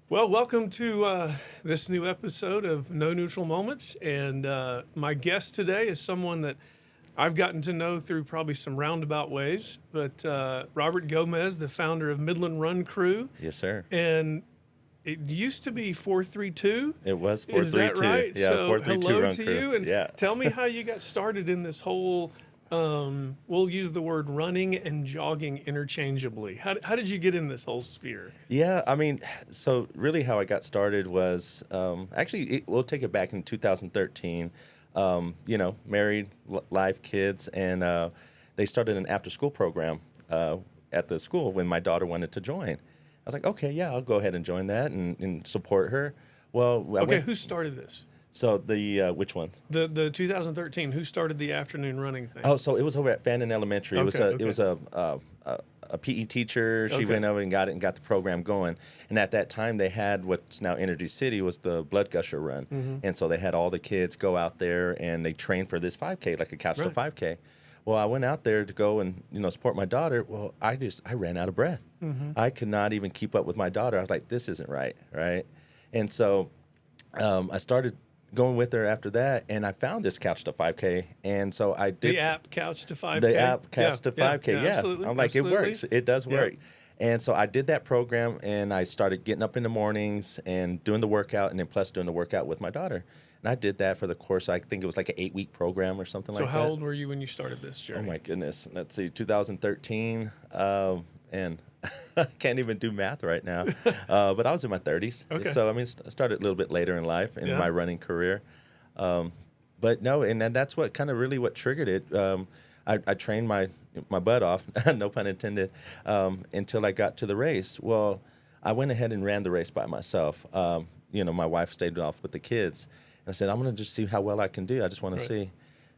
Well, welcome to this new episode of No Neutral Moments. And my guest today is someone that I've gotten to know through probably some roundabout ways. But Robert Gomez, the founder of Midland Run Crew. Yes, sir. And it used to be 432. It was Is that 432. right? Yeah, So 432 hello Run to Crew. you. And Yeah. tell me how you got started in this whole, we'll use the word running and jogging interchangeably. How did you get in this whole sphere? Yeah, I mean, so really how I got started was we'll take it back in 2013. Married, live kids, and they started an after-school program at the school when my daughter wanted to join. I was like, okay, yeah, I'll go ahead and join that and support her. Well, Okay, who started this? So which one? The 2013. Who started the afternoon running thing? Oh, so it was over at Fannin Elementary. Okay, It was a PE teacher. She Okay. went over and got it and got the program going. And at that time, they had what's now Energy City was the Blood Gusher Run, and so they had all the kids go out there and they trained for this 5K, like a couch to Right. 5K. Well, I went out there to go and support my daughter. Well, I ran out of breath. I could not even keep up with my daughter. I was like, this isn't right, And so I started going with her after that, and I found this couch to 5K, and so I did the app Couch to 5K. the app couch to 5K. Yeah, absolutely. I'm like, absolutely. it works. It does Yeah. work. And so I did that program, and I started getting up in the mornings and doing the workout, and then plus doing the workout with my daughter. And I did that for the course. I think it was like an 8-week program or something So like that. how old were you when you started this Oh journey? my goodness. Let's see, 2013, and I can't even do math right now. But I was in my 30s. Okay. So I mean, I started a little bit later in life in Yeah. my running career. But no, and then that's what kind of really what triggered it. I trained my butt off, no pun intended, until I got to the race. Well, I went ahead and ran the race by myself. My wife stayed off with the kids, and I said, I'm going to just see how well I can do. I just want to see.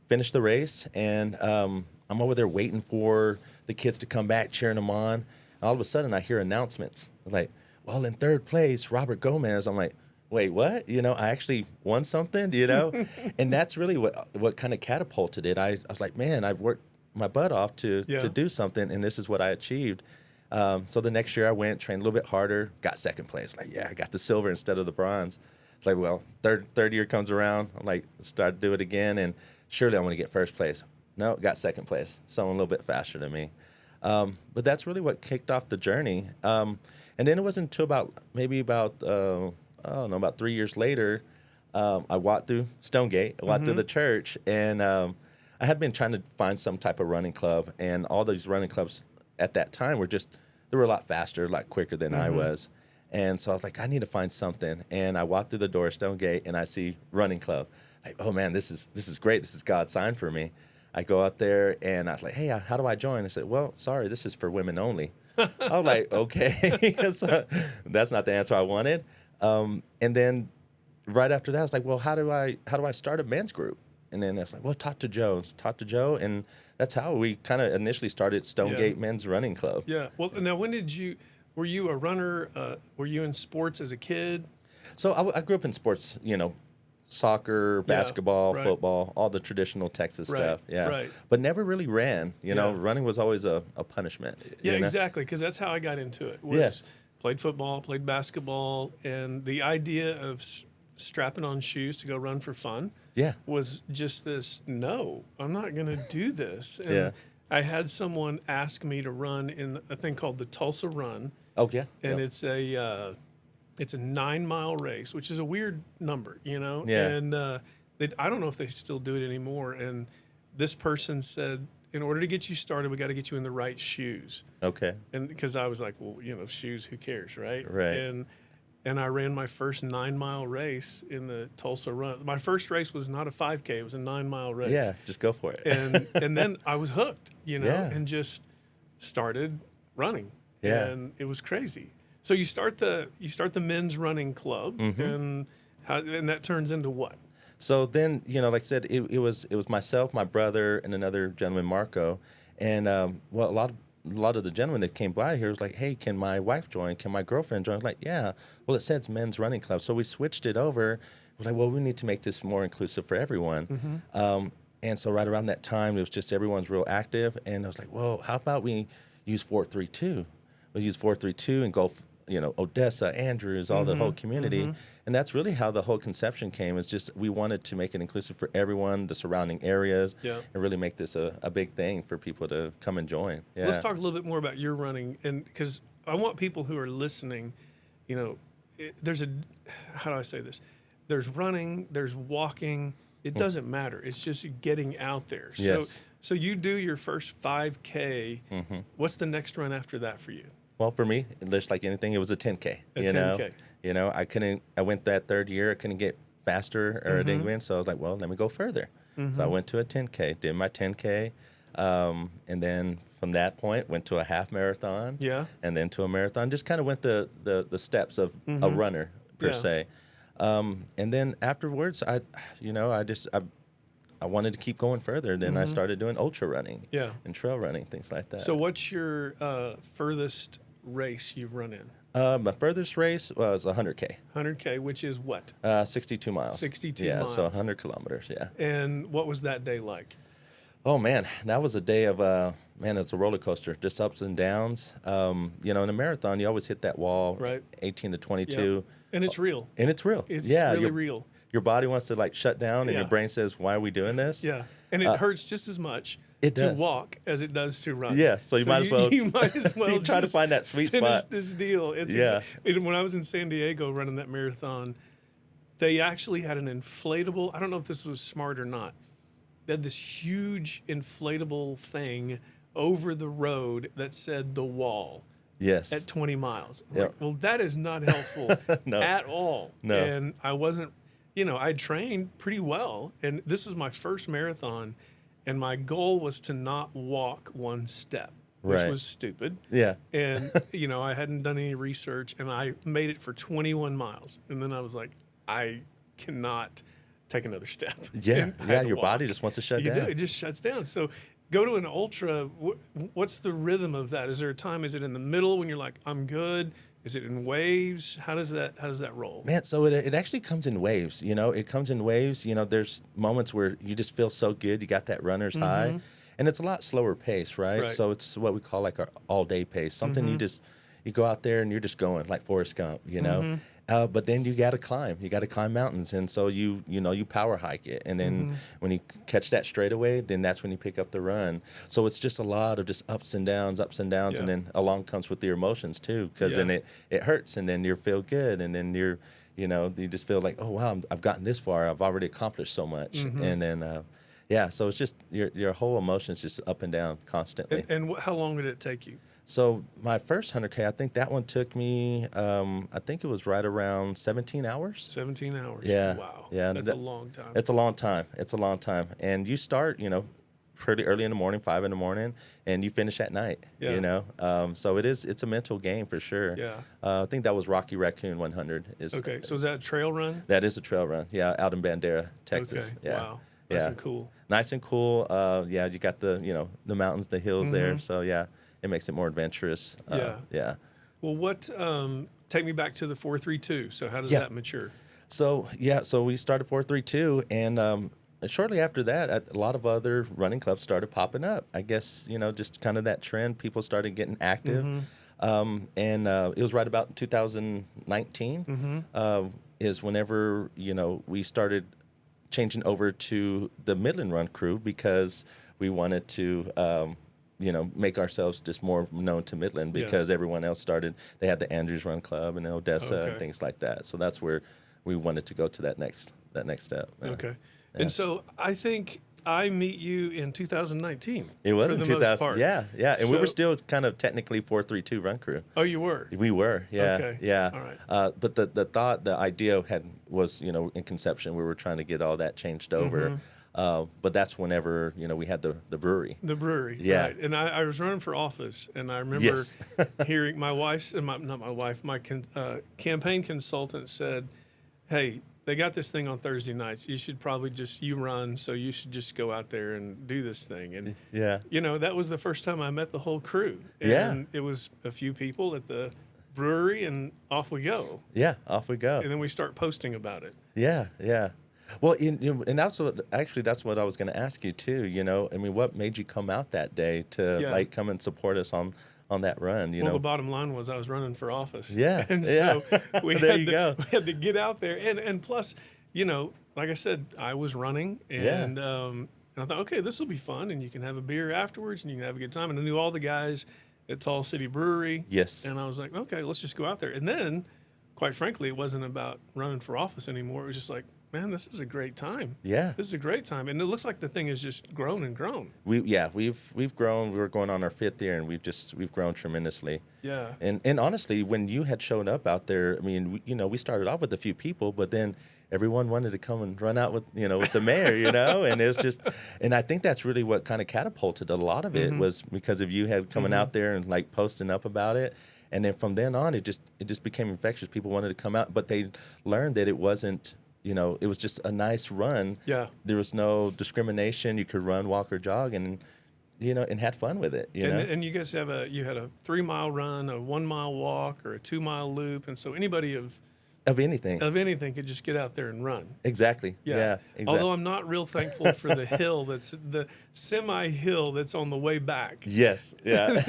Finish the race, and I'm over there waiting for the kids to come back, cheering them on. All of a sudden, I hear announcements like, well, in third place, Robert Gomez. I'm like, wait, what? I actually won something, And that's really what kind of catapulted it. I was like, man, I've worked my butt off to do something, and this is what I achieved. So the next year I went, trained a little bit harder, got second place. Like, yeah, I got the silver instead of the bronze. It's like, well, third year comes around. I'm like, start to do it again, and surely I want to get first place. No, got second place. Someone a little bit faster than me. But that's really what kicked off the journey. And then it wasn't until about 3 years later, I walked through Stonegate, I walked through the church, and I had been trying to find some type of running club, and all these running clubs at that time they were a lot faster, a lot quicker than I was. And so I was like, I need to find something. And I walked through the door of Stonegate, and I see running club. Like, oh man, this is great. This is God's sign for me. I go out there, and I was like, hey, how do I join? I said, well, sorry, this is for women only. I was like, okay. So that's not the answer I wanted. And then right after that, I was like, well, how do I start a men's group? And then I was like, well, talk to Joe. And that's how we kind of initially started Stonegate Men's Running Club. Yeah. Well, now were you a runner? Were you in sports as a kid? So I grew up in sports, soccer, basketball, right. football, all the traditional Texas Right, stuff. Yeah. right. But never really ran. Yeah. Running was always a punishment. Yeah, you know? exactly. Because that's how I got into it. Was played football, played basketball, and the idea of strapping on shoes to go run for fun. Yeah. Was just this. No, I'm not going to do this. And Yeah. I had someone ask me to run in a thing called the Tulsa Run, Oh, yeah. and Yep. it's a 9-mile race, which is a weird number, Yeah. And I don't know if they still do it anymore. And this person said, in order to get you started, we got to get you in the right shoes. Okay. And because I was like, well, shoes, who cares, right? Right. And I ran my first 9-mile race in the Tulsa Run. My first race was not a 5K; it was a 9-mile race. Yeah, just go for it. And then I was hooked, Yeah. and just started running. Yeah. And it was crazy. So you start the men's running club, and that turns into what? So then, like I said, it was myself, my brother, and another gentleman, Marco, and a lot of the gentlemen that came by here was like, hey, can my wife join? Can my girlfriend join? I was like, yeah. Well, it says men's running club, so we switched it over. We're like, well, we need to make this more inclusive for everyone. And so right around that time, it was just everyone's real active, and I was like, well, how about we use 432? We'll use 432 and go Odessa, Andrews, all the whole community. And that's really how the whole conception came, is just we wanted to make it inclusive for everyone, the surrounding areas, and really make this a big thing for people to come and join. Yeah. Let's talk a little bit more about your running, and because I want people who are listening, there's how do I say this? There's running, there's walking. It doesn't matter. It's just getting out there. Yes. So you do your first 5K. What's the next run after that for you? Well, for me, just like anything, it was a 10K. A 10K. I went that third year, I couldn't get faster or anything, so I was like, well, let me go further. So I went to a 10K, did my 10K, and then from that point went to a half marathon, and then to a marathon. Just kind of went the steps of a runner per se. And then afterwards, I wanted to keep going further. Then I started doing ultra running, and trail running, things like that. So what's your furthest race you've run in? My furthest race was 100K. 100K, which is what? 62 miles. 62 miles. miles. So 100 kilometers, And what was that day like? Oh, man, that was a day of, it's a roller coaster, just ups and downs. In a marathon, you always hit that wall, right? 18 to 22. Yep. And it's real. It's really real. Your body wants to, shut down, and your brain says, why are we doing this? Yeah, and it hurts just as much to walk as it does to run. Yeah, so you might as well. You might as well try to find that sweet finish spot. this deal. When I was in San Diego running that marathon, they actually had an inflatable. I don't know if this was smart or not. They had this huge inflatable thing over the road that said "The Wall." Yes. At 20 miles. Like, well, that is not helpful at all. No. And I wasn't. I trained pretty well, and this is my first marathon, and my goal was to not walk one step, which was stupid. Yeah. And, I hadn't done any research, and I made it for 21 miles. And then I was like, I cannot take another step. Yeah. Your body just wants to shut down. It just shuts down. So go to an ultra. What's the rhythm of that? Is there a time? Is it in the middle when you're like, I'm good? Is it in waves? How does that roll? Man, so it actually comes in waves. It comes in waves. There's moments where you just feel so good. You got that runner's high, and it's a lot slower pace, right? So it's what we call like our all-day pace. Something you go out there and you're just going like Forrest Gump, But then you got to climb. You got to climb mountains, and so you power hike it, and then when you catch that straightaway, then that's when you pick up the run. So it's just a lot of just ups and downs, and then along comes with your emotions too, because then it hurts, and then you feel good, and then you just feel like, oh wow, I've gotten this far, I've already accomplished so much, and then so it's just your whole emotions just up and down constantly. And how long did it take you? So my first 100K, I think that one took me, I think it was right around 17 hours. 17 hours. Yeah. Wow. Yeah. That's a long time. It's a long time. It's a long time. And you start, pretty early in the morning, 5 in the morning, and you finish at night, So it's a mental game for sure. Yeah. I think that was Rocky Raccoon 100. Okay. So is that a trail run? That is a trail run. Yeah. Out in Bandera, Texas. Okay. Yeah. Wow. Nice and cool. Nice and cool. You got the mountains, the hills there. So it makes it more adventurous. Yeah. Well, take me back to the 432. So how does that mature? So we started 432, and shortly after that, a lot of other running clubs started popping up. I guess, just kind of that trend. People started getting active. And it was right about 2019 is whenever, we started changing over to the Midland Run Crew, because we wanted to make ourselves just more known to Midland, because everyone else they had the Andrews Run Club and Odessa and things like that. So that's where we wanted to go to that next step. Okay. Yeah. And so I think I meet you in 2019. It was in 2000. Yeah. And we were still kind of technically 432 Run Crew. Oh, you were? We were, yeah. Okay. Yeah. All right. But the idea was, in conception, we were trying to get all that changed over. But that's whenever, we had the brewery. The brewery, yeah. Right. And I was running for office, and I remember hearing my campaign consultant said, hey, they got this thing on Thursday nights. You should probably you run, so you should just go out there and do this thing. And, that was the first time I met the whole crew. And it was a few people at the brewery, and off we go. Yeah, off we go. And then we start posting about it. Yeah. Well, and that's what I was going to ask you too. What made you come out that day to come and support us on on that run. You Well, the know, bottom line was I was running for office. Yeah, And yeah. so we There had you to, go. we had to get out there. And plus, you know, like I said, I was running and I thought, okay, this will be fun. And you can have a beer afterwards and you can have a good time. And I knew all the guys at Tall City Brewery. Yes. And I was like, okay, let's just go out there. And then, quite frankly, it wasn't about running for office anymore. It was just like, man, this is a great time. Yeah. This is a great time. And it looks like the thing has just grown and grown. We've grown. We're going on our 5th year, and we've grown tremendously. Yeah. And honestly, when you had shown up out there, I mean, we started off with a few people, but then everyone wanted to come and run out with with the mayor, and it was just, and I think that's really what kind of catapulted a lot of it was because of you had coming out there and like posting up about it. And then from then on, it just became infectious. People wanted to come out, but they learned that it wasn't, it was just a nice run. Yeah. There was no discrimination. You could run, walk, or jog, and and had fun with it. And you guys had a 3-mile run, a 1-mile walk, or a 2-mile loop, and so anybody of anything could just get out there and run. Exactly. Yeah. Exactly. Although I'm not real thankful for the hill that's the semi-hill that's on the way back. Yes. Yeah.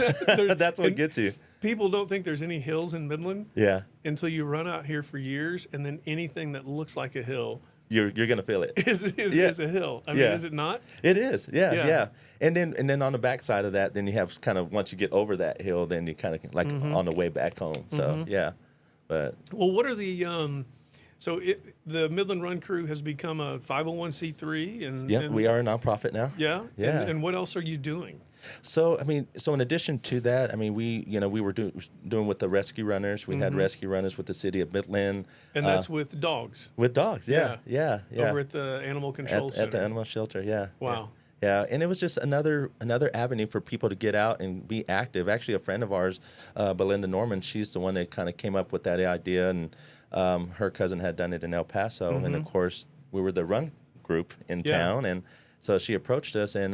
That's what gets you. People don't think there's any hills in Midland. Yeah. Until you run out here for years, and then anything that looks like a hill you're gonna feel it. is a hill. I mean, is it not? It is. Yeah. Yeah. Yeah. And then on the backside of that, then you have kind of once you get over that hill, then you kind of like on the way back home. So yeah. But well, what are the the Midland Run Crew has become a 501c3 and we are a nonprofit now. Yeah. Yeah. And what else are you doing? So in addition to that, we were doing with the rescue runners. We had rescue runners with the city of Midland, and that's with dogs. With dogs, yeah. Over at the animal control center. At the animal shelter, yeah. Wow. Yeah, and it was just another avenue for people to get out and be active. Actually, a friend of ours, Belinda Norman, she's the one that kind of came up with that idea, and her cousin had done it in El Paso, and of course we were the run group in town, and so she approached us, and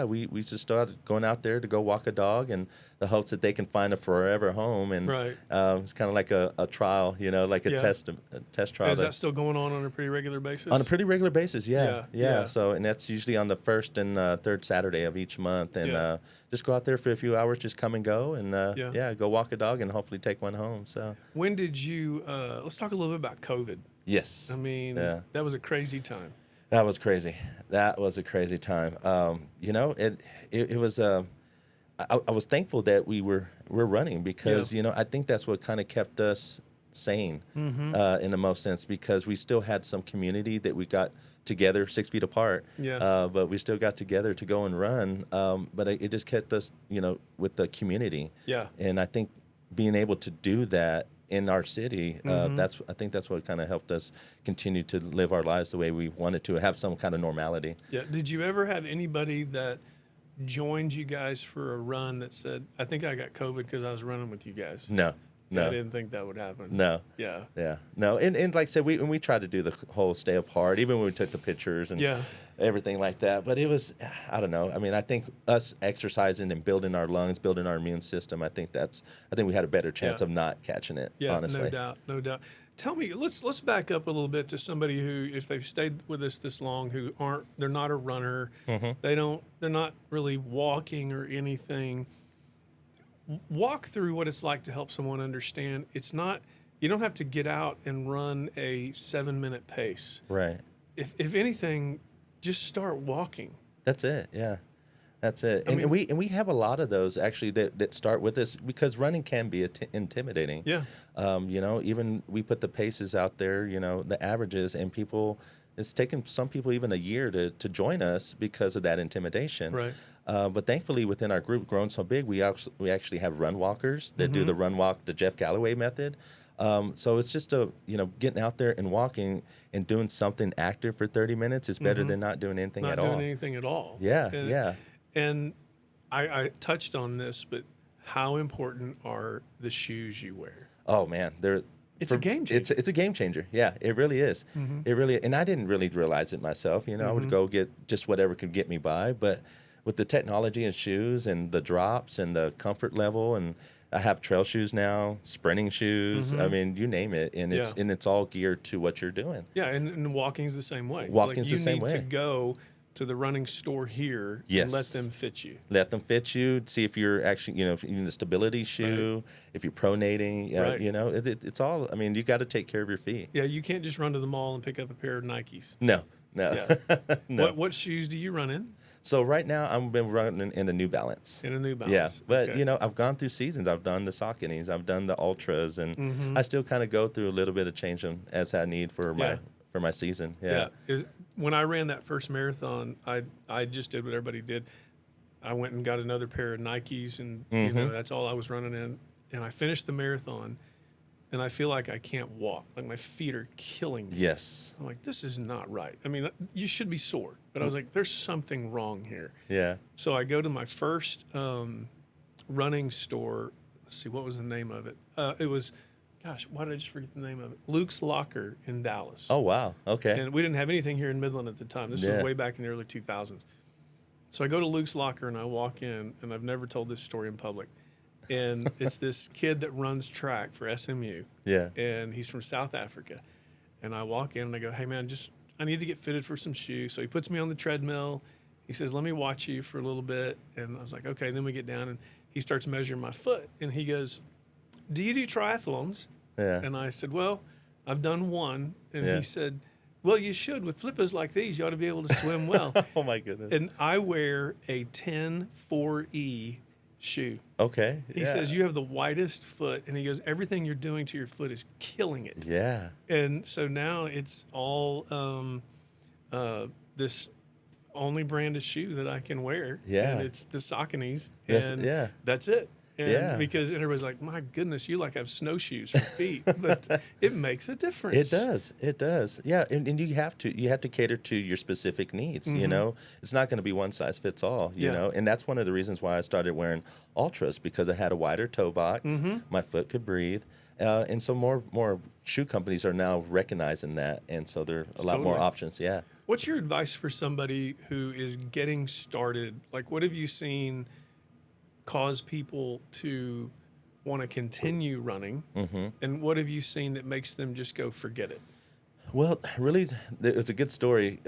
we just started going out there to go walk a dog, and the hopes that they can find a forever home, and it's kind of like a trial, like a test trial. Is that still going on a pretty regular basis? On a pretty regular basis, yeah. So, and that's usually on the first and third Saturday of each month, and just go out there for a few hours, just come and go, and go walk a dog, and hopefully take one home. So, when did you? Let's talk a little bit about COVID. Yes. I mean, that was a crazy time. That was crazy. That was a crazy time. It was. I was thankful that we're running because I think that's what kind of kept us sane in the most sense, because we still had some community that we got together 6 feet apart. But we still got together to go and run. But it just kept us with the community. And I think being able to do that in our city, I think that's what kind of helped us continue to live our lives the way we wanted to, have some kind of normality. Yeah. Did you ever have anybody that joined you guys for a run that said, I think I got COVID because I was running with you guys? No. I didn't think that would happen. No. Yeah. No. And like I said, we tried to do the whole stay apart, even when we took the pictures and everything like that. But it was, I don't know. I mean, I think us exercising and building our lungs, building our immune system, I think we had a better chance of not catching it. Yeah, honestly. no doubt. Tell me, let's back up a little bit to somebody who, if they've stayed with us this long, they're not a runner, they're not really walking or anything. Walk through what it's like to help someone understand. It's not, you don't have to get out and run a 7-minute pace. Right. If anything, just start walking. That's it. Yeah. That's it. And we have a lot of those actually that start with this, because running can be intimidating. Yeah. Even we put the paces out there, the averages, and it's taken some people even a year to join us because of that intimidation. Right. But thankfully, within our group, grown so big, we actually have run walkers that do the run walk, the Jeff Galloway method. So it's just getting out there and walking and doing something active for 30 minutes is better than not doing anything at all. Not doing anything at all. Yeah. And I touched on this, but how important are the shoes you wear? Oh man, it's a game changer. It's a game changer. Yeah, it really is. It really, and I didn't really realize it myself. I would go get just whatever could get me by, but with the technology and shoes and the drops and the comfort level, and I have trail shoes now, sprinting shoes. I mean, you name it, and it's all geared to what you're doing. Yeah, and walking's the same way. Walking's the same way. You need to go to the running store here Yes. and let them fit you. Let them fit you. See if you're actually, if you need a stability shoe, if you're pronating. Right. It's all. I mean, you got to take care of your feet. Yeah, you can't just run to the mall and pick up a pair of Nikes. No. Yeah. No. What shoes do you run in? So right now I've been running in a New Balance. In a New Balance. Yeah, but Okay. I've gone through seasons. I've done the Sauconys, I've done the Ultras, and I still kind of go through a little bit of change them as I need for my season. Yeah. When I ran that first marathon, I just did what everybody did. I went and got another pair of Nikes, and that's all I was running in. And I finished the marathon, and I feel like I can't walk. Like my feet are killing me. Yes. I'm like, this is not right. I mean, you should be sore, but I was like, there's something wrong here. Yeah. So I go to my first running store. Let's see, what was the name of it? It was, gosh, why did I just forget the name of it? Luke's Locker in Dallas. Oh wow. Okay. And we didn't have anything here in Midland at the time. This was way back in the early 2000s. So I go to Luke's Locker and I walk in, and I've never told this story in public. And it's this kid that runs track for SMU. Yeah. And he's from South Africa. And I walk in and I go, hey man, I need to get fitted for some shoes. So he puts me on the treadmill. He says, let me watch you for a little bit. And I was like, okay. And then we get down and he starts measuring my foot. And he goes, do you do triathlons? Yeah. And I said, well, I've done one. And Yeah. he said, well, you should. With flippers like these, you ought to be able to swim well. Oh my goodness. And I wear a 10-4E shoe. Okay. He says, you have the widest foot. And he goes, everything you're doing to your foot is killing it. Yeah. And so now it's all this only brand of shoe that I can wear. Yeah. And it's the Sauconys. Yes, And yeah. that's it. And Yeah. because everybody's like, my goodness, you like have snowshoes for feet. But it makes a difference. It does. Yeah. And you have to cater to your specific needs, It's not going to be one size fits all, you know? And that's one of the reasons why I started wearing Ultras, because I had a wider toe box. My foot could breathe. And so more shoe companies are now recognizing that. And so there are a lot more options. Yeah. What's your advice for somebody who is getting started? Like, what have you seen cause people to want to continue running? And what have you seen that makes them just go forget it? Well, really, it was a good story.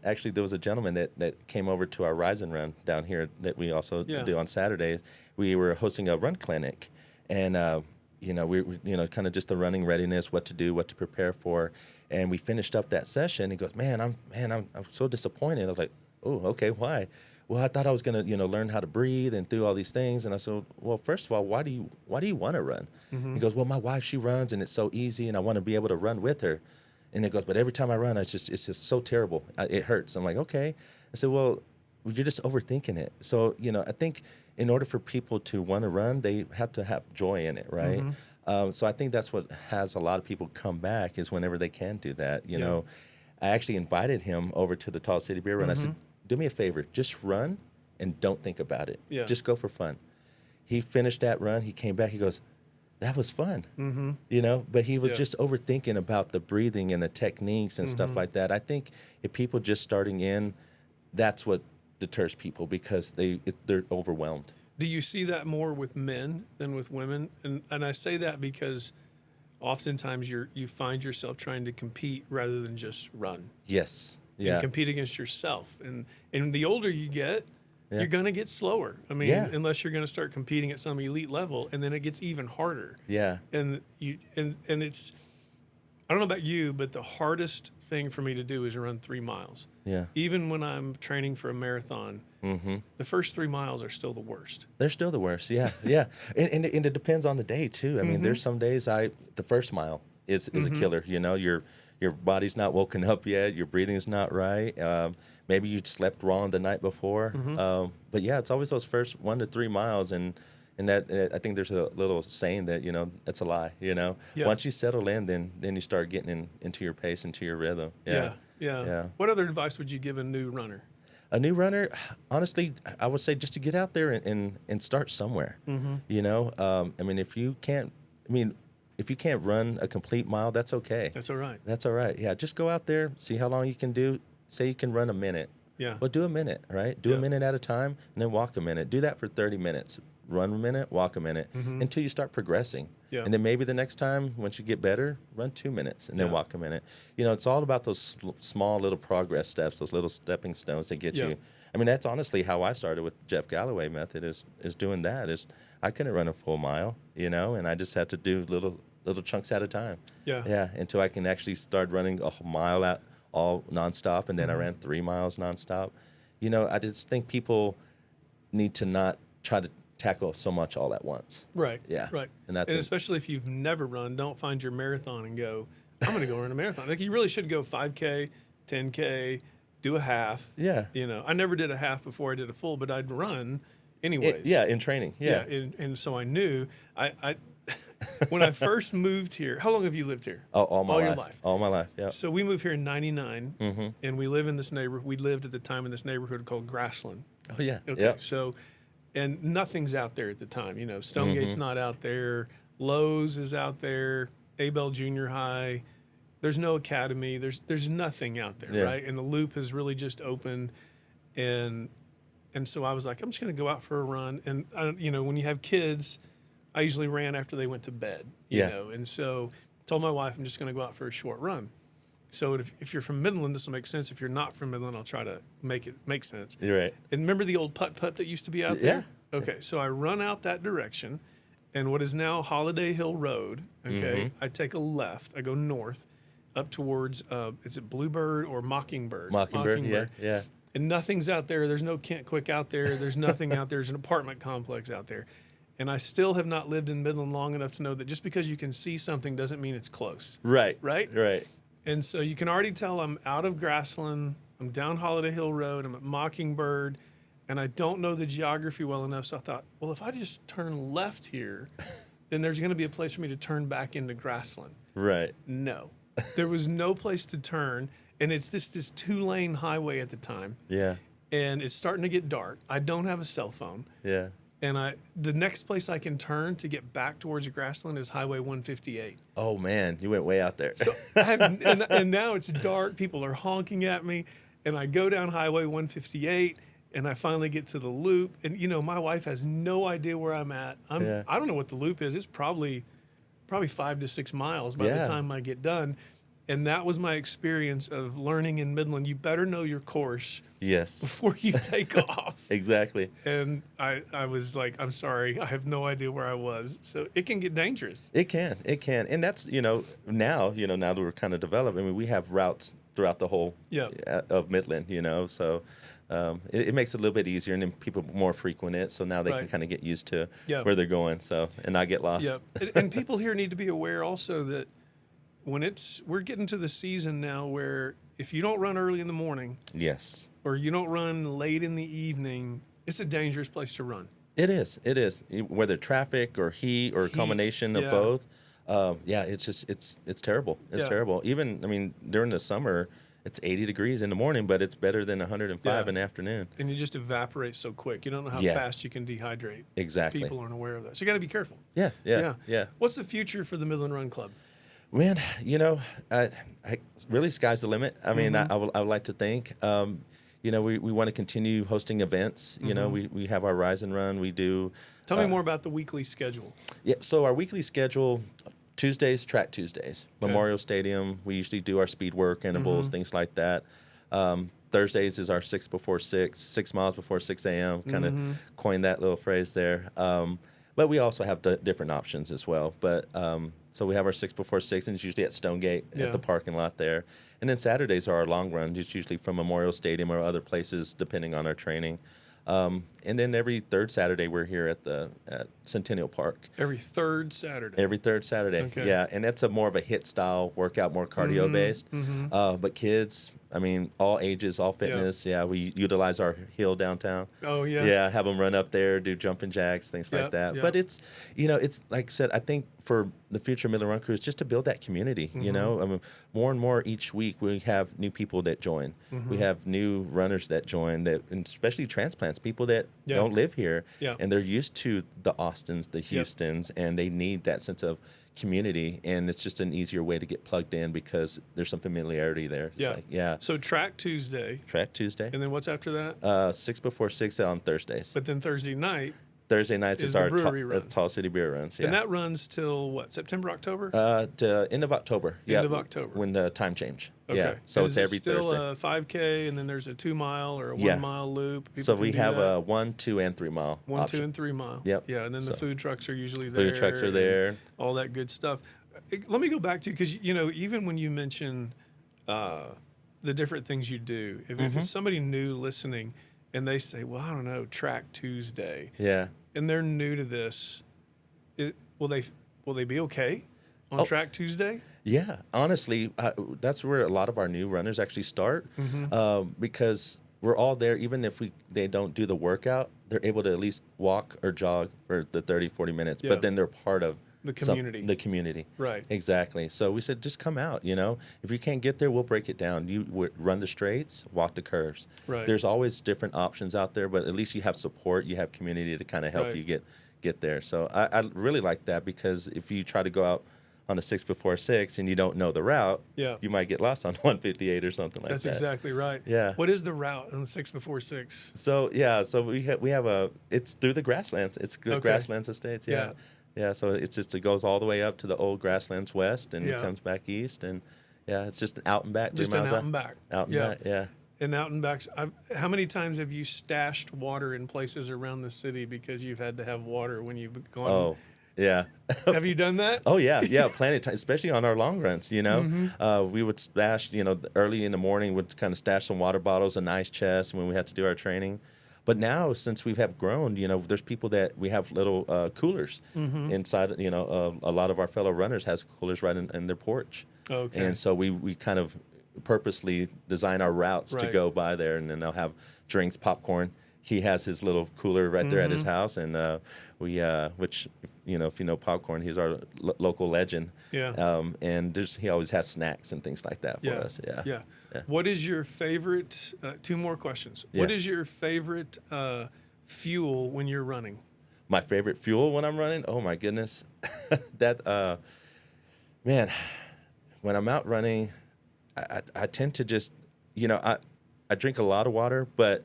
Actually, there was a gentleman that came over to our Rise and Run down here that we also do on Saturdays. We were hosting a run clinic, and we kind of just the running readiness, what to do, what to prepare for, and we finished up that session. He goes, "Man, I'm so disappointed." I was like, "Oh, okay, why?" Well, I thought I was gonna, learn how to breathe and do all these things. And I said, well, first of all, why do you want to run? He goes, well, my wife, she runs and it's so easy, and I want to be able to run with her. And it goes, but every time I run, it's just so terrible. It hurts. I'm like, okay. I said, well, you're just overthinking it. So, I think in order for people to want to run, they have to have joy in it, right? So I think that's what has a lot of people come back, is whenever they can do that. I actually invited him over to the Tall City Beer Run. I said, do me a favor, just run and don't think about it. Yeah. Just go for fun. He finished that run. He came back. He goes, that was fun. But he was just overthinking about the breathing and the techniques and stuff like that. I think if people just starting in, that's what deters people, because they're overwhelmed. Do you see that more with men than with women? And I say that because oftentimes you find yourself trying to compete rather than just run. Yes. Yeah. And compete against yourself. And the older you get, you're going to get slower. I mean, unless you're going to start competing at some elite level, and then it gets even harder. Yeah. And it's, I don't know about you, but the hardest thing for me to do is run 3 miles. Yeah. Even when I'm training for a marathon, the first 3 miles are still the worst. They're still the worst. Yeah. Yeah. And it depends on the day too. I mean, there's some days the first mile is a killer. Your body's not woken up yet. Your breathing's not right. Maybe you slept wrong the night before. But yeah, it's always those first 1 to 3 miles, and that I think there's a little saying that that's a lie. Once you settle in, then you start getting into your pace, into your rhythm. Yeah. What other advice would you give a new runner? A new runner, honestly, I would say just to get out there and start somewhere. I mean, if you can't run a complete mile, that's okay. That's all right. That's all right. Yeah, just go out there, see how long you can do. Say you can run a minute. Yeah. Well, do a minute, right? Do a minute at a time, and then walk a minute. Do that for 30 minutes. run a minute, walk a minute, until you start progressing. Yeah. And then maybe the next time, once you get better, run 2 minutes and then Yeah. walk a minute. You know, it's all about those small little progress steps, those little stepping stones that get Yeah. you. I mean, that's honestly how I started with Jeff Galloway method is doing that. Is I couldn't run a full mile, you know, and I just had to do little chunks at a time. Yeah. Yeah, until I can actually start running a mile out all nonstop, and then I ran 3 miles nonstop. You know, I just think people need to not try to tackle so much all at once. Right. Yeah. Right. And I And think, especially if you've never run, don't find your marathon and go, I'm going to go run a marathon. Like you really should go 5K, 10K, do a half. yeah, You know, I never did a half before I did a full, but I'd run anyways. in training. Yeah. And so I knew I when I first moved here. How long have you lived here? Oh, all my life. your life. All my life. Yeah. So we moved here in '99, and we live in this neighborhood. We lived at the time in this neighborhood called Grassland. Oh yeah. Okay, Yeah. so, and nothing's out there at the time. You know, Stonegate's not out there. Lowe's is out there. Abel Junior High. There's no academy. There's nothing out there, Yeah. right? And the Loop has really just opened, and so I was like, I'm just going to go out for a run. And you know, when you have kids, I usually ran after they went to bed. You Yeah. know, and so told my wife I'm just going to go out for a short run. So if you're from Midland, this will make sense. If you're not from Midland, I'll try to make it make sense. You're right. And remember the old putt-putt that used to be out there? Yeah. Okay, so I run out that direction, and what is now Holiday Hill Road, okay, I take a left. I go north up towards, is it Bluebird or Mockingbird? Mockingbird. Yeah. Yeah. And nothing's out there. There's no Kent Quick out there. There's nothing out there. There's an apartment complex out there. And I still have not lived in Midland long enough to know that just because you can see something doesn't mean it's close. Right. Right? Right. And so you can already tell I'm out of Grassland. I'm down Holiday Hill Road. I'm at Mockingbird. And I don't know the geography well enough. So I thought, well, if I just turn left here, then there's going to be a place for me to turn back into Grassland. Right. No. There was no place to turn. And it's this 2-lane highway at the time. Yeah. And it's starting to get dark. I don't have a cell phone. Yeah. And the next place I can turn to get back towards Grassland is Highway 158. Oh man, you went way out there. So I have, and now it's dark. People are honking at me, and I go down Highway 158, and I finally get to the Loop. And you know, my wife has no idea where I'm at. Yeah. I don't know what the Loop is. It's probably 5 to 6 miles by Yeah. the time I get done. And that was my experience of learning in Midland. You better know your course Yes. before you take off. Exactly. And I was like, I'm sorry, I have no idea where I was. So it can get dangerous. It can. And that's, now that we're kind of developed, I mean, we have routes throughout the whole Yeah. of Midland, so it makes it a little bit easier, and then people more frequent it, so now they can Right. kind of get used to Yeah. where they're going, and not get lost. Yeah. And people here need to be aware also that when we're getting to the season now where if you don't run early in the morning Yes. or you don't run late in the evening, it's a dangerous place to run. It is. Whether traffic or heat or a combination of yeah. both. It's just, it's terrible. It's Yeah. terrible. Even, I mean, during the summer, it's 80 degrees in the morning, but it's better than 105 Yeah. in the afternoon. And you just evaporate so quick. You don't know how Yeah. fast you can dehydrate. Exactly. People aren't aware of that. So you got to be careful. Yeah. What's the future for the Midland Run Club? Man, I really sky's the limit. I mean, I would like to think. We want to continue hosting events. We have our Rise and Run. We do. Tell me more about the weekly schedule. Yeah, so our weekly schedule, Tuesdays, Track Tuesdays. Okay. Memorial Stadium, we usually do our speed work intervals, things like that. Thursdays is our 6 miles before 6 a.m., kind of coined that little phrase there. But we also have different options as well. But so we have our 6 before 6, and it's usually at Stonegate at the parking lot there. And then Saturdays are our long runs. It's usually from Memorial Stadium or other places, depending on our training. And then every third Saturday, we're here at Centennial Park. Every third Saturday. Every third Saturday, Okay. yeah. And that's a more of a HIIT style workout, more cardio based. But kids, I mean, all ages, all fitness. Yeah, we utilize our hill downtown. Oh, yeah. Yeah, have them run up there, do jumping jacks, things Yeah, like that. yeah. But it's, it's like I said, I think for the future Midland Run Crew is just to build that community. I mean, more and more each week we have new people that join. We have new runners that join, and especially transplants, people that Yeah. don't live here, Yeah. and they're used to the Austins, the Houstons, and they need that sense of community, and it's just an easier way to get plugged in because there's some familiarity there. It's So Track Tuesday. Track Tuesday. And then what's after that? 6 before 6 on Thursdays. But then Thursday night, Thursday nights is is the our brewery run. Tall City Beer runs. Yeah. And that runs till what? September, October? To end of October. End of October. When the time change. Okay. Yeah. So and it's is it every still Thursday. a 5K, and then there's a 2 mile or a 1 mile loop. People So can we do have that. a 1, 2, and 3 mile 1, option. 2, and 3 mile. Yep. Yeah, and then the So food trucks are usually there. Food trucks are and there. all that good stuff. Let me go back to, because even when you mention the different things you do, if it's somebody new listening and they say, well, I don't know, Track Tuesday, Yeah. and they're new to this, will they be okay on Track Tuesday? Yeah, honestly, that's where a lot of our new runners actually start, because we're all there. Even if they don't do the workout, they're able to at least walk or jog for the 30, 40 minutes. Yeah. But then they're part of The community. the community. Right. Exactly. So we said, just come out. If you can't get there, we'll break it down. You run the straights, walk the curves. Right. There's always different options out there, but at least you have support. You have community to kind of help Right. you get there. So I really like that, because if you try to go out on a 6x6 and you don't know the route, Yeah. you might get lost on 158 or something like That's that. exactly right. Yeah. What is the route on the 6x6? So we have it's through the grasslands. It's the grasslands estates. Yeah. Yeah. So it goes all the way up to the old grasslands west, and it comes back east, and it's just an out and back. Just 3 an miles out and back. Out and back. Yeah. And out and backs. How many times have you stashed water in places around the city because you've had to have water when you've gone? Oh, yeah. Have you done that? Oh yeah, plenty of time, especially on our long runs. We would stash. Early in the morning, would kind of stash some water bottles, an ice chest when we had to do our training. But now, since we have grown, there's people that we have little coolers inside. A lot of our fellow runners has coolers right in their porch. Okay. And so we kind of purposely design our routes to Right. go by there, and then they'll have drinks, popcorn. He has his little cooler right there at his house, and which if you know popcorn, he's our local legend. Yeah. And he always has snacks and things like that for us. Yeah. Yeah. Yeah. What is your favorite? 2 more questions. Yeah. What is your favorite fuel when you're running? My favorite fuel when I'm running? Oh my goodness, man, when I'm out running, I tend to just, I drink a lot of water, but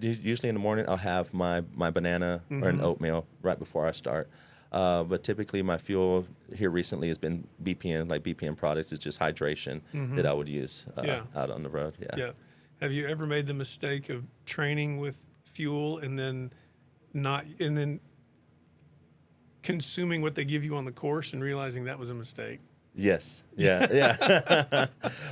usually in the morning I'll have my banana or an oatmeal right before I start. But typically my fuel here recently has been BPN, like BPN products. It's just hydration that I would use out on the road. Yeah. Yeah. Have you ever made the mistake of training with fuel and then consuming what they give you on the course and realizing that was a mistake? Yes. Yeah. Yeah.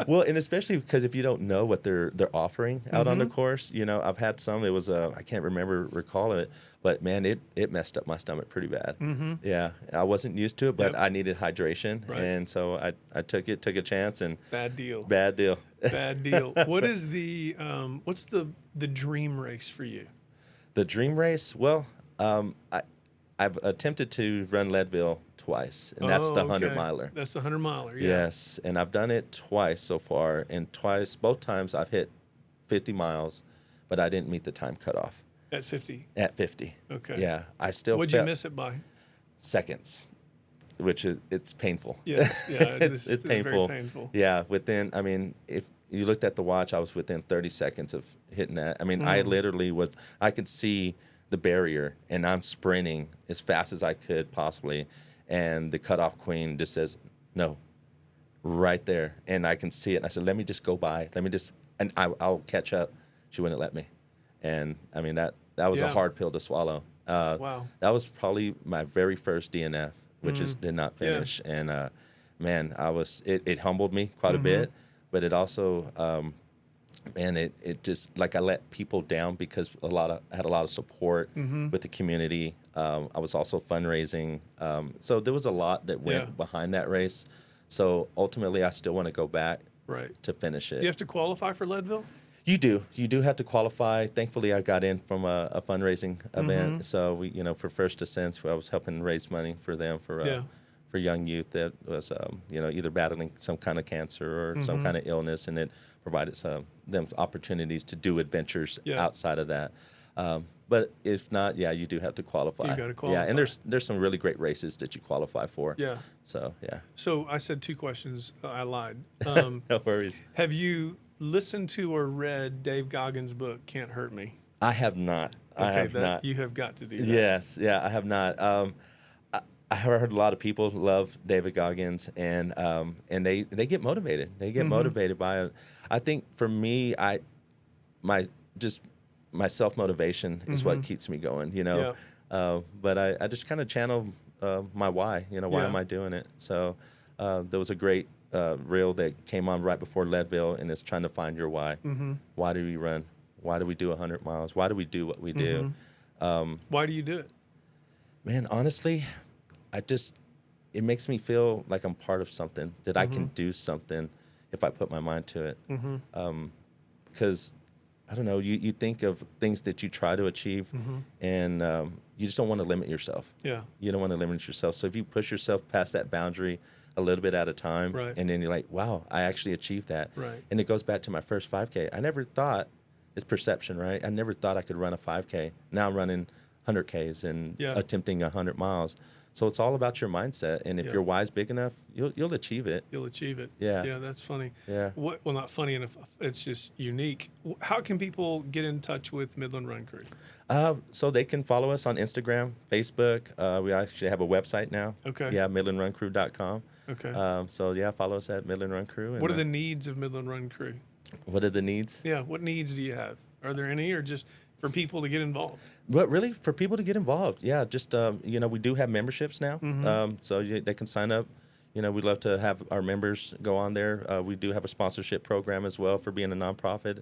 Well, and especially because if you don't know what they're offering out on the course, I've had some. It was I can't recall it, but man, it messed up my stomach pretty bad. Yeah, I wasn't used to it, but I needed hydration, Right. and so I took a chance, and Bad deal. bad deal. Bad deal. What is what's the dream race for you? The dream race. Well, I've attempted to run Leadville twice, and that's the 100 miler. That's the 100 miler. Yeah. Yes, and I've done it twice so far, and both times I've hit 50 miles, but I didn't meet the time cutoff. At 50. At 50. Okay. Yeah, I still What'd you miss it by? seconds, which it's painful. Yes. Yeah. it's painful. Very painful. Yeah, if you looked at the watch, I was within 30 seconds of hitting that. I mean, I literally I could see the barrier, and I'm sprinting as fast as I could possibly, and the cutoff queen just says no, right there, and I can see it. And I said, let me just go by. And I'll catch up. She wouldn't let me, and I mean that was a hard pill to swallow. Wow. That was probably my very first DNF, which did not finish, and man, it humbled me quite a bit, but it also and it just, like, I let people down because I had a lot of support with the community. I was also fundraising. So there was a lot that went behind that race. So ultimately, I still want to go back to finish it. Do you have to qualify for Leadville? You do. You do have to qualify. Thankfully, I got in from a fundraising event. So we, for First Ascents, I was helping raise money for them for young youth that was, either battling some kind of cancer or some kind of illness, and it provided them opportunities to do adventures outside of that. But if not, you do have to qualify. You got to qualify. Yeah, and there's some really great races that you qualify for. Yeah. So, yeah. So I said 2 questions. I lied. No worries. Have you listened to or read Dave Goggins' book, Can't Hurt Me? I have not. I Okay, have not. you have got to do that. Yes, yeah, I have not. I heard a lot of people love David Goggins, and they get motivated. They get motivated by it. I think for me, my my self motivation is what keeps me going. But I just kind of channel my why. Why am I doing it? So there was a great reel that came on right before Leadville, and it's trying to find your why. Why do we run? Why do we do 100 miles? Why do we do what we do? Why do you do it? Man, honestly, it makes me feel like I'm part of something, that I can do something if I put my mind to it. Because, I don't know, you think of things that you try to achieve, and you just don't want to limit yourself. Yeah. You don't want to limit yourself. So if you push yourself past that boundary a little bit at a time, Right. and then you're like, wow, I actually achieved that. Right. And it goes back to my first 5K. I never thought, it's perception, right? I never thought I could run a 5K. Now I'm running 100Ks and attempting 100 miles. So it's all about your mindset, and if your why's big enough, you'll achieve it. You'll achieve it. Yeah. Yeah, that's funny. Yeah. Well, not funny enough. It's just unique. How can people get in touch with Midland Run Crew? So they can follow us on Instagram, Facebook. We actually have a website now. Okay. Yeah, MidlandRunCrew.com. Okay. So yeah, follow us at Midland Run Crew. And, What are the needs of Midland Run Crew? what are the needs? Yeah, what needs do you have? Are there any, or just for people to get involved? But really, for people to get involved, yeah, just we do have memberships now, so they can sign up. We'd love to have our members go on there. We do have a sponsorship program as well for being a nonprofit.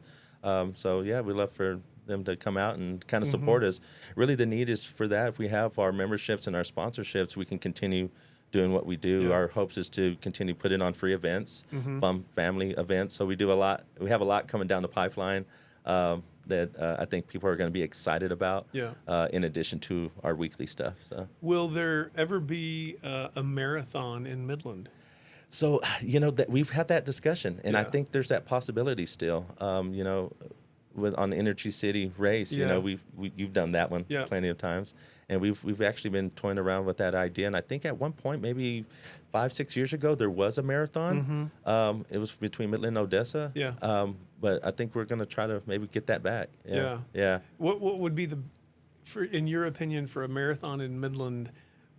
So yeah, we'd love for them to come out and kind of support us. Really, the need is for that. If we have our memberships and our sponsorships, we can continue doing what we do. Yeah. Our hopes is to continue putting on free events, fun family events. So we do a lot. We have a lot coming down the pipeline. That I think people are going to be excited about, in addition to our weekly stuff. So, will there ever be a marathon in Midland? So that we've had that discussion, and I Yeah. think there's that possibility still. With on the Energy City race, you've done that one plenty of times, and we've actually been toying around with that idea. And I think at one point, maybe 5-6 years ago, there was a marathon. It was between Midland and Odessa. Yeah. But I think we're going to try to maybe get that back. Yeah. What would be in your opinion, for a marathon in Midland?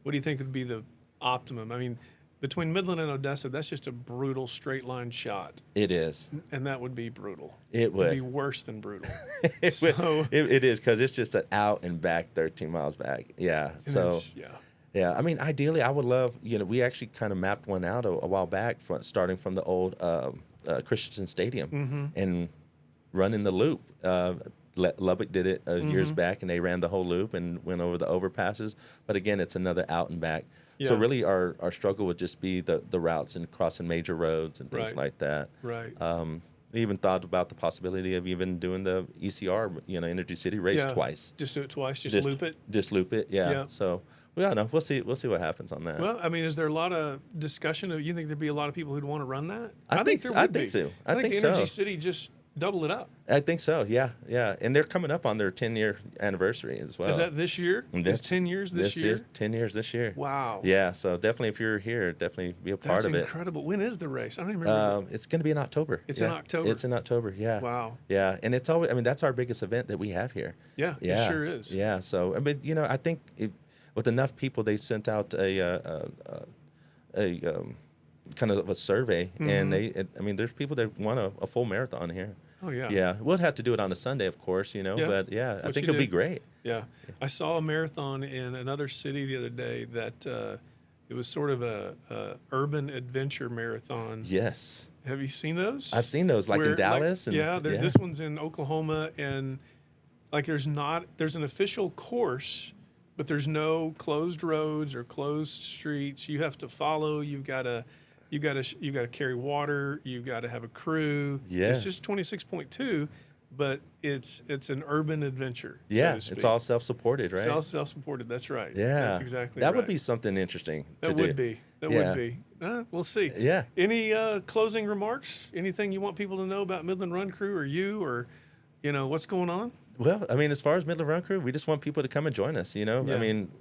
What do you think would be the optimum? I mean, between Midland and Odessa, that's just a brutal straight line shot. It is. And that would be brutal. It would be worse than brutal. It is, because it's just an out and back 13 miles back. Yeah. So yeah. I mean, ideally, I would love. We actually kind of mapped one out a while back, starting from the old Christensen Stadium and running the loop. Lubbock did it years back, and they ran the whole loop and went over the overpasses. But again, it's another out and back. Yeah. So really, our struggle would just be the routes and crossing major roads and things like that. Right. We even thought about the possibility of even doing the ECR, Energy City race twice. Just do it twice. Just loop it. Just loop it. Yeah. So we don't know. We'll see what happens on that. Well, I mean, is there a lot of discussion? You think there'd be a lot of people who'd want to run that? I think there would be. So. I think the Energy City just double it up. I think so. Yeah. And they're coming up on their 10-year anniversary as well. Is that this year? It's 10 years this year? 10 years this year. Wow. Yeah. So definitely, if you're here, definitely be a part of it. That's incredible. When is the race? I don't even remember. It's going to be in October. It's in October. It's in October. Yeah. Wow. Yeah. And it's always. I mean, that's our biggest event that we have here. Yeah. It sure is. Yeah. So I mean, I think with enough people, they sent out a kind of a survey, and there's people that want a full marathon here. Oh yeah. Yeah, we'll have to do it on a Sunday, of course, but yeah, I think it'll be great. Yeah. I saw a marathon in another city the other day that it was sort of a urban adventure marathon. Yes. Have you seen those? I've seen those, like in Dallas. This one's in Oklahoma, and like there's an official course, but there's no closed roads or closed streets. You have to follow. You got to carry water. You've got to have a crew. Yeah. It's just 26.2, but it's an urban adventure. Yeah, so to speak. It's all self-supported, right? It's all self-supported. That's right. Yeah, that's exactly that right. would be something interesting. That would be. We'll see. Yeah. Any closing remarks? Anything you want people to know about Midland Run Crew or you, or what's going on? Well, I mean, as far as Midland Run Crew, we just want people to come and join us. Yeah. I mean,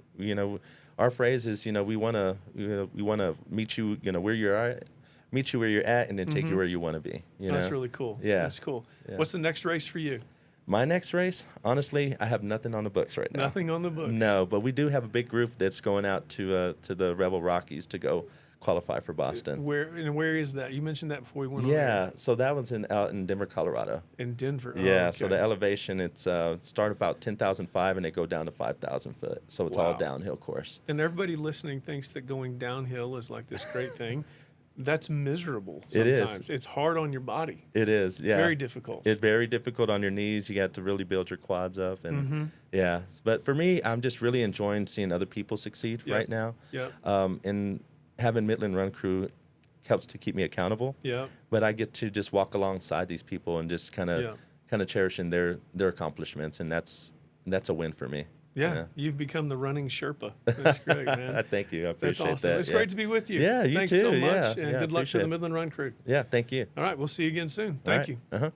our phrase is, we want to meet you, where you're at, meet you where you're at, and then take you where you want to be. That's really cool. Yeah. That's cool. Yeah. What's the next race for you? My next race, honestly, I have nothing on the books right now. Nothing on the books. No, but we do have a big group that's going out to the Rebel Rockies to go qualify for Boston. Where is that? You mentioned that before we went on Yeah, air. so that one's out in Denver, Colorado. In Denver. Yeah, Oh, so okay. the elevation, it's start about 10,005 and they go down to 5,000 foot. So it's all Wow. downhill course. And everybody listening thinks that going downhill is like this great thing. That's miserable It is. sometimes. It's hard on your body. It is, yeah. Very difficult. It's very difficult on your knees. You got to really build your quads up, and yeah. But for me, I'm just really enjoying seeing other people succeed Yep. right now. Yep. And having Midland Run Crew helps to keep me accountable. Yep. But I get to just walk alongside these people and just kind Yeah. of cherishing their accomplishments, and that's a win for me. Yeah. You've become the running Sherpa. That's great, man. Thank you. I That's appreciate awesome. that. It's yeah. great to be with you. Yeah, you Thanks too. so much. Yeah, And yeah, good luck to appreciate the it. Midland Run Crew. Yeah, thank you. All right. We'll see you again soon. All Thank right. you.